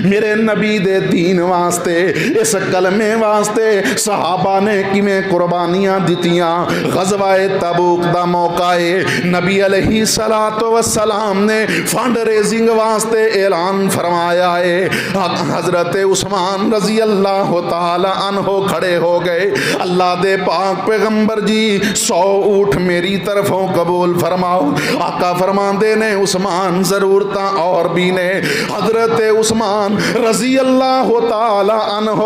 میرے نبی دے دین واسطے اس کلمے واسطے صحابہ نے کیویں قربانیاں دتیاں. غزوہ تبوک دا موقع ہے, نبی علیہ الصلوۃ والسلام نے فنڈ ریزنگ واسطے اعلان فرمایا ہے. حضرت عثمان رضی اللہ تعالی عنہ کھڑے ہو گئے. اللہ دے پاک پیغمبر جی 100 اونٹ میری طرفوں قبول فرماؤ. آقا فرماندے نے عثمان ضرورتاں اور بھی نے. حضرت عثمان رضی اللہ تعالی عنہ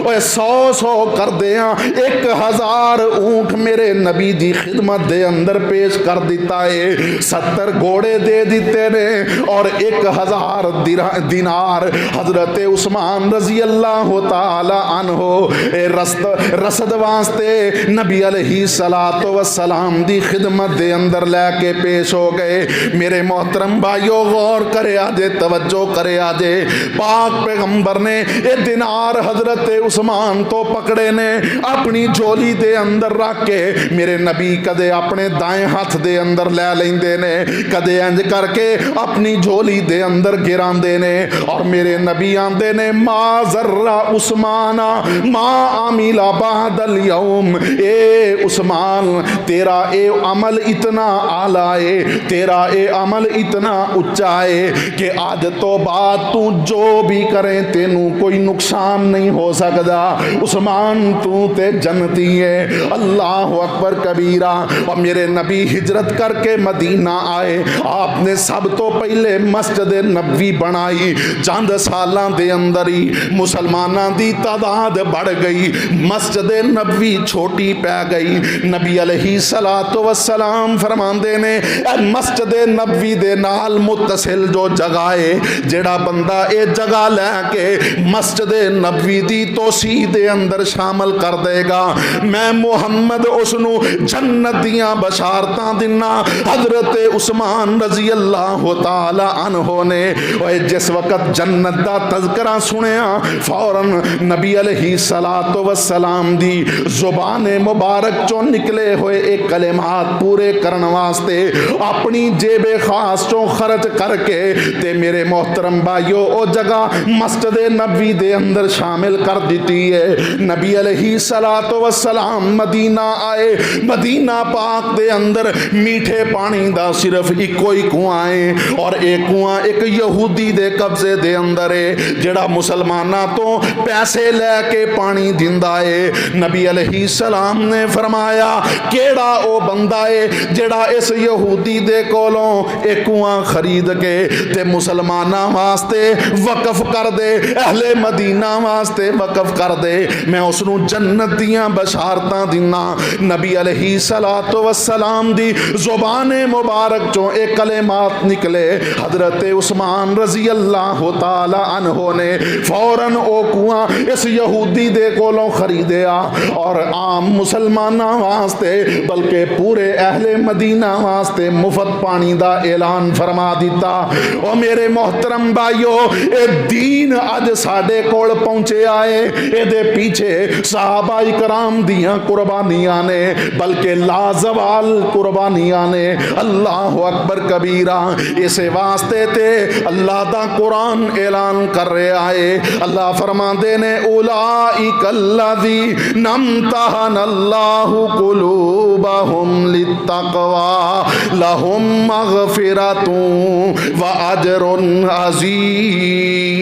100 کر دیاں 1000 اونٹ میرے نبی دی خدمت دے اندر پیش کر دیتا ہے. 70 گھوڑے دے دیتے نے اور 1000 دینار حضرت عثمان رضی اللہ تعالی عنہ رسد واسطے نبی علیہ الصلوۃ والسلام دی خدمت دے اندر لے کے پیش ہو گئے. میرے محترم بھائیو غور کرے آجے, توجہ کرے آجے. پاک پیغمبر نے یہ دینار حضرت عثمان تو پکڑے نے اپنی جھولی دے اندر رکھ کے میرے نبی کدے اپنے دائیں ہاتھ دے اندر لے لیندے نے, کدے انج کر کے اپنی جھولی دے اندر گراندے نے. اور میرے نبی آندے نے ما ذرہ عثمان ما عمل بعد اليوم. اے عثمان تیرا اے عمل اتنا اعلی ہے, تیرا اے عمل اتنا اونچا ہے کہ آج تو بعد تو جو بھی کریں تینوں کوئی نقصان نہیں ہو سکتا. عثمان تو تے جنتی ہے. اللہ اکبر کبیرہ. اور میرے نبی ہجرت کر کے مدینہ آئے. آپ نے سب تو پہلے مسجد نبوی بنائی. چند سالاں دے اندر ہی مسلماناں دی تعداد بڑھ گئی, مسجد نبوی چھوٹی پہ گئی. نبی علیہ الصلوۃ والسلام فرماندے نے اے مسجد نبوی دے نال متصل جو جگہ ہے, جڑا بندہ اے جگہ لے کے مسجد نبوی دی توسیع دے اندر شامل کر دے گا, میں محمد اس نو جنت دیاں بشارتاں دینا. حضرت عثمان رضی اللہ تعالی عنہ نے جس وقت جنت دا تذکرہ سنیا فوراً نبی علیہ الصلوۃ والسلام دی زبان مبارک چوں نکلے ہوئے ایک کلمات پورے کرن واسطے اپنی جیب خاص چوں خرچ کر کے تے میرے محترم بھائیو او جگہ مسجد نبوی دے اندر شامل کر دیتی ہے. نبی علیہ الصلوۃ والسلام مدینہ آئے. مدینہ پاک دے اندر میٹھے پانی دا صرف ایکو ہی کنواں ہے اور ایک کنواں ایک یہودی دے قبضے دے اندر ہے جڑا مسلماناں تو پیسے لے کے پانی دیندا ہے. نبی علیہ السلام نے فرمایا کیڑا او بندہ ہے جڑا اس یہودی دے کولوں ایک کنواں خرید کے تے مسلماناں واسطے وقف کر دے, اہل مدینہ واسطے وقف کر دے, میں اس نو جنت دیاں بشارتاں دینا. نبی علیہ الصلوۃ والسلام دی زبان مبارک چوں ایک کلمات نکلے. حضرت عثمان رضی اللہ تعالی عنہ نے فوراً او کنواں اس یہودی دے کولوں خریدیا اور عام مسلماناں واسطے بلکہ پورے اہل مدینہ واسطے مفت پانی دا اعلان فرما دیتا. او میرے محترم بھائیو اے دین اج ساڈے کول پہنچے آئے, اے دے پیچھے صحابہ کرام دیاں قربانیاں نے بلکہ لازوال قربانیاں نے. اللہ اکبر کبیرہ. اسے واسطے تے اللہ دا قرآن اعلان کر رہے آئے. اللہ فرماندے نے اولئک الذین امتحن اللہ قلوبہم للتقوی لہم مغفرۃ واجر عظیم.